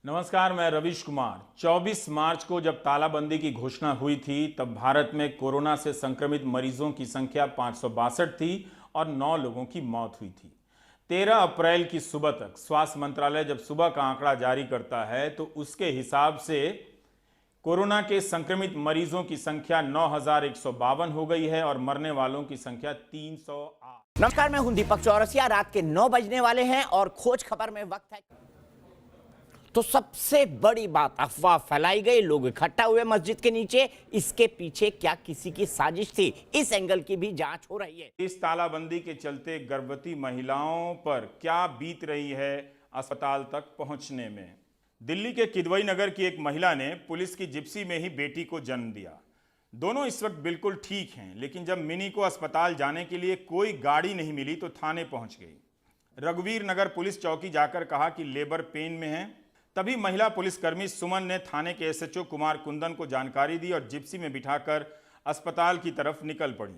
नमस्कार, मैं रविश कुमार। 24 मार्च को जब तालाबंदी की घोषणा हुई थी तब भारत में कोरोना से संक्रमित मरीजों की संख्या 562 थी और 9 लोगों की मौत हुई थी। 13 अप्रैल की सुबह तक स्वास्थ्य मंत्रालय जब सुबह का आंकड़ा जारी करता है तो उसके हिसाब से कोरोना के संक्रमित मरीजों की संख्या 9,152 हो गई है और मरने वालों की संख्या 308। नमस्कार, मैं हूं दीपक चौरसिया। रात के 9 बजने वाले हैं और खोज खबर में वक्त है। तो सबसे बड़ी बात, अफवाह फैलाई गई, लोग इकट्ठा हुए मस्जिद के नीचे। इसके पीछे क्या किसी की साजिश थी? इस एंगल की भी जांच हो रही है। इस तालाबंदी के चलते गर्भवती महिलाओं पर क्या बीत रही है अस्पताल तक पहुंचने में। दिल्ली के किदवई नगर की एक महिला ने पुलिस की जिप्सी में ही बेटी को जन्म दिया। दोनों इस वक्त बिल्कुल ठीक हैं, लेकिन जब मिनी को अस्पताल जाने के लिए कोई गाड़ी नहीं मिली तो थाने पहुंच गई। रघुवीर नगर पुलिस चौकी जाकर कहा कि लेबर पेन में है। तभी महिला पुलिसकर्मी सुमन ने थाने के एसएचओ कुमार कुंदन को जानकारी दी और जिप्सी में बिठाकर अस्पताल की तरफ निकल पड़ी।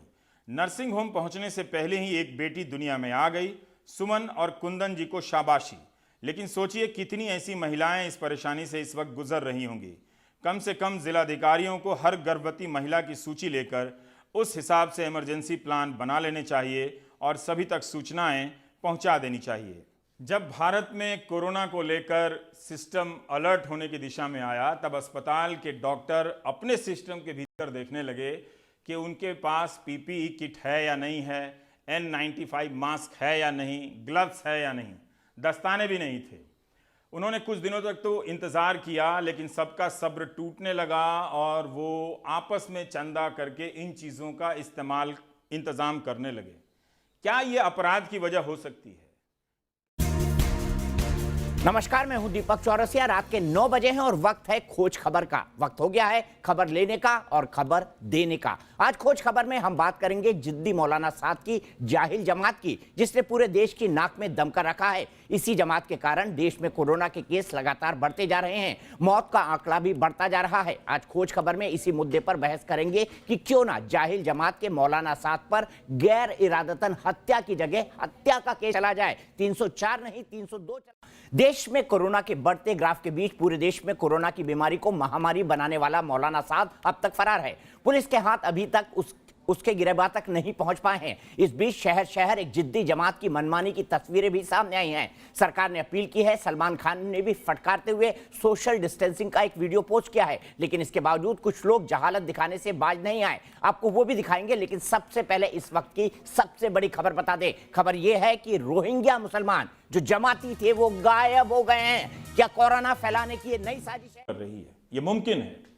नर्सिंग होम पहुंचने से पहले ही एक बेटी दुनिया में आ गई। सुमन और कुंदन जी को शाबाशी। लेकिन सोचिए कितनी ऐसी महिलाएं इस परेशानी से इस वक्त गुजर रही होंगी। कम से कम जिलाधिकारियों को हर गर्भवती महिला की सूची लेकर उस हिसाब से इमरजेंसी प्लान बना लेने चाहिए और सभी तक सूचनाएं पहुंचा देनी चाहिए। जब भारत में कोरोना को लेकर सिस्टम अलर्ट होने की दिशा में आया तब अस्पताल के डॉक्टर अपने सिस्टम के भीतर देखने लगे कि उनके पास पीपीई किट है या नहीं है, N95 मास्क है या नहीं, ग्लव्स है या नहीं, दस्ताने भी नहीं थे। उन्होंने कुछ दिनों तक तो इंतज़ार किया, लेकिन सबका सब्र टूटने लगा और वो आपस में चंदा करके इन चीज़ों का इंतज़ाम करने लगे। क्या ये अपराध की वजह हो सकती है? नमस्कार, मैं हूं दीपक चौरसिया। रात के 9 बजे हैं और वक्त है खोज खबर का। वक्त हो गया है खबर लेने का और खबर देने का। आज खोज खबर में हम बात करेंगे जिद्दी मौलाना साहब की जाहिल जमात की, जिसने पूरे देश की नाक में दम कर रखा है। इसी जमात के कारण देश में कोरोना के केस लगातार बढ़ते जा रहे हैं, मौत का आंकड़ा भी बढ़ता जा रहा है। आज खोज खबर में इसी मुद्दे पर बहस करेंगे कि क्यों ना जाहिल जमात के मौलाना साहब पर गैर इरादतन हत्या की जगह हत्या का केस चला जाए। 304 नहीं 302 देश में कोरोना के बढ़ते ग्राफ के बीच पूरे देश में कोरोना की बीमारी को महामारी बनाने वाला मौलाना साहब अब तक फरार है। पुलिस के हाथ अभी तक उसके गिरफ्तार तक नहीं पहुंच पाए हैं। इस बीच शहर शहर एक जिद्दी जमात की मनमानी की तस्वीरें भी सामने आई हैं। सरकार ने अपील की है। सलमान खान ने भी फटकारते हुए सोशल डिस्टेंसिंग का एक वीडियो पोस्ट किया है, लेकिन इसके बावजूद कुछ लोग जहालत दिखाने से बाज नहीं आए। आपको वो भी दिखाएंगे, लेकिन सबसे पहले इस वक्त की सबसे बड़ी खबर बता दें। खबर यह है कि रोहिंग्या मुसलमान जो जमाती थे वो गायब हो गए हैं। क्या कोरोना फैलाने की नई साजिश कर रही है? ये मुमकिन है।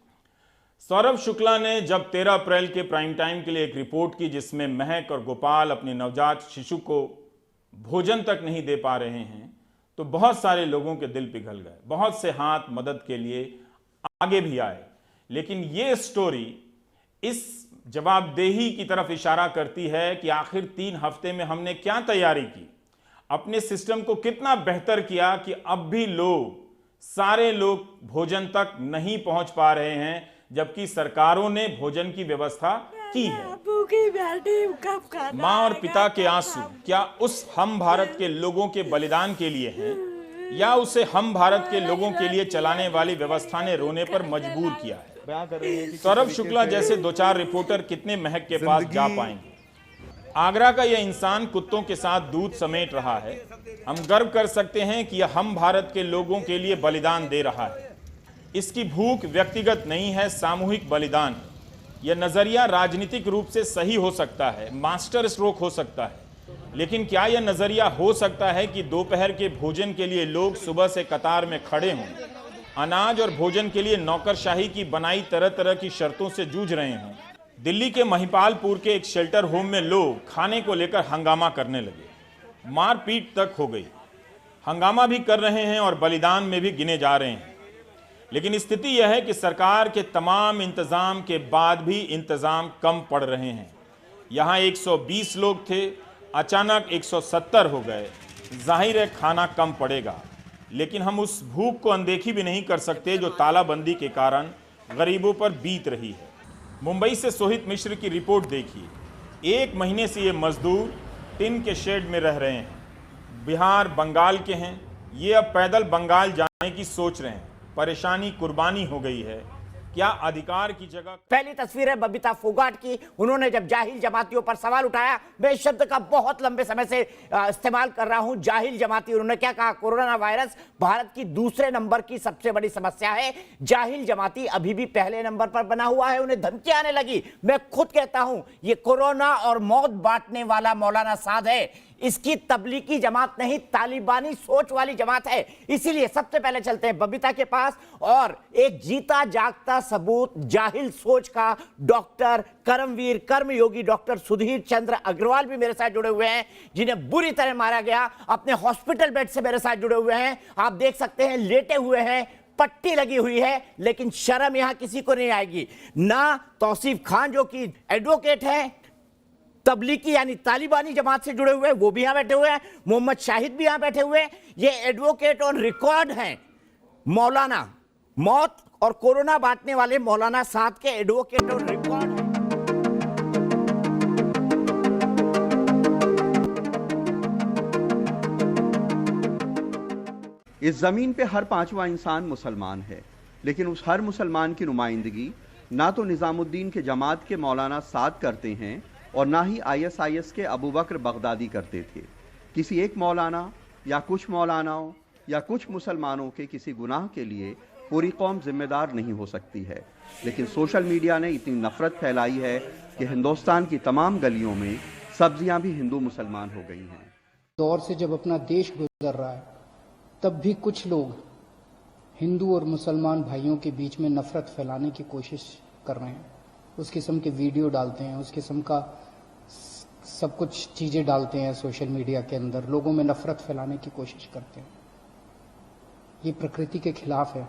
सौरभ शुक्ला ने जब 13 अप्रैल के प्राइम टाइम के लिए एक रिपोर्ट की जिसमें महक और गोपाल अपने नवजात शिशु को भोजन तक नहीं दे पा रहे हैं, तो बहुत सारे लोगों के दिल पिघल गए। बहुत से हाथ मदद के लिए आगे भी आए। लेकिन ये स्टोरी इस जवाबदेही की तरफ इशारा करती है कि आखिर 3 हफ्ते में हमने क्या तैयारी की, अपने सिस्टम को कितना बेहतर किया कि अब भी सारे लोग भोजन तक नहीं पहुंच पा रहे हैं, जबकि सरकारों ने भोजन की व्यवस्था की है। माँ और पिता के आंसू क्या उस हम भारत के लोगों के बलिदान के लिए हैं या उसे हम भारत के लोगों के लिए चलाने वाली व्यवस्था ने रोने पर मजबूर किया है? सौरभ शुक्ला जैसे 2-4 रिपोर्टर कितने महक के पास जा पाएंगे? आगरा का यह इंसान कुत्तों के साथ दूध समेट रहा है। हम गर्व कर सकते हैं कि यह हम भारत के लोगों के लिए बलिदान दे रहा है। इसकी भूख व्यक्तिगत नहीं है, सामूहिक बलिदान है। यह नजरिया राजनीतिक रूप से सही हो सकता है, मास्टर स्ट्रोक हो सकता है, लेकिन क्या यह नजरिया हो सकता है कि दोपहर के भोजन के लिए लोग सुबह से कतार में खड़े हों, अनाज और भोजन के लिए नौकरशाही की बनाई तरह तरह की शर्तों से जूझ रहे हों? दिल्ली के महिपालपुर के एक शेल्टर होम में लोग खाने को लेकर हंगामा करने लगे। मारपीट तक हो गई। हंगामा भी कर रहे हैं और बलिदान में भी गिने जा रहे हैं। लेकिन स्थिति यह है कि सरकार के तमाम इंतजाम के बाद भी इंतजाम कम पड़ रहे हैं। यहाँ 120 लोग थे, अचानक 170 हो गए। जाहिर है खाना कम पड़ेगा, लेकिन हम उस भूख को अनदेखी भी नहीं कर सकते जो तालाबंदी के कारण गरीबों पर बीत रही है। मुंबई से सोहित मिश्र की रिपोर्ट देखिए। 1 महीने से ये मजदूर टिन के शेड में रह रहे हैं। बिहार, बंगाल के हैं, ये अब पैदल बंगाल जाने की सोच रहे हैं। परेशानी कुर्बानी हो गई है। क्या अधिकार की जगह। पहली तस्वीर है बबीता फोगाट की। उन्होंने जब जाहिल जमातियों पर सवाल उठाया, मैं इस शब्द का बहुत लंबे समय से इस्तेमाल कर रहा हूं, जाहिल जमाती। उन्होंने क्या कहा? कोरोना वायरस भारत की दूसरे नंबर की सबसे बड़ी समस्या है। जाहिल जमाती अभी भी पहले नंबर पर बना हुआ है। उन्हें धमकी आने लगी। मैं खुद कहता हूं, ये कोरोना और मौत बांटने वाला मौलाना साद है। इसकी तबलीगी जमात नहीं, तालिबानी सोच वाली जमात है। इसीलिए सबसे पहले चलते हैं बबीता के पास और एक जीता जागता सबूत जाहिल सोच का डॉक्टर कर्मवीर कर्मयोगी डॉक्टर सुधीर चंद्र अग्रवाल भी मेरे साथ जुड़े हुए हैं, जिन्हें बुरी तरह मारा गया। अपने हॉस्पिटल बेड से मेरे साथ जुड़े हुए हैं। आप देख सकते हैं लेटे हुए हैं, पट्टी लगी हुई है, लेकिन शर्म यहां किसी को नहीं आएगी। ना तौसीफ खान जो कि एडवोकेट है, तबलीगी यानी तालिबानी जमात से जुड़े हुए, वो भी यहां बैठे हुए हैं। मोहम्मद शाहिद भी यहां बैठे हुए हैं। ये एडवोकेट ऑन रिकॉर्ड हैं। मौलाना मौत और कोरोना बांटने वाले मौलाना साद के एडवोकेट ऑन रिकॉर्ड हैं। इस जमीन पे हर पांचवा इंसान मुसलमान है, लेकिन उस हर मुसलमान की नुमाइंदगी ना तो निजामुद्दीन के जमात के मौलाना साद करते हैं और ना ही ISIS के अबू बकर बगदादी करते थे। किसी एक मौलाना या कुछ मौलानाओं या कुछ मुसलमानों के किसी गुनाह के लिए पूरी कौम जिम्मेदार नहीं हो सकती है, लेकिन सोशल मीडिया ने इतनी नफरत फैलाई है कि हिंदुस्तान की तमाम गलियों में सब्जियां भी हिंदू मुसलमान हो गई हैं। दौर से जब अपना देश गुजर रहा है, तब भी कुछ लोग हिंदू और मुसलमान भाइयों के बीच में नफरत फैलाने की कोशिश कर रहे हैं। उस किस्म के वीडियो डालते हैं, उस किस्म का सब कुछ चीजें डालते हैं सोशल मीडिया के अंदर, लोगों में नफरत फैलाने की कोशिश करते हैं। ये प्रकृति के खिलाफ है।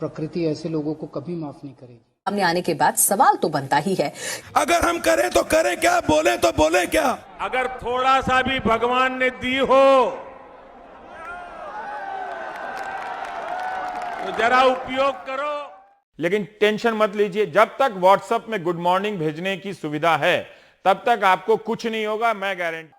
प्रकृति ऐसे लोगों को कभी माफ नहीं करेगी। सामने आने के बाद सवाल तो बनता ही है, अगर हम करें तो करें क्या, बोले तो बोले क्या। अगर थोड़ा सा भी भगवान ने दी हो तो जरा उपयोग करो। लेकिन टेंशन मत लीजिए, जब तक व्हाट्सएप में गुड मॉर्निंग भेजने की सुविधा है तब तक आपको कुछ नहीं होगा, मैं गारंटी।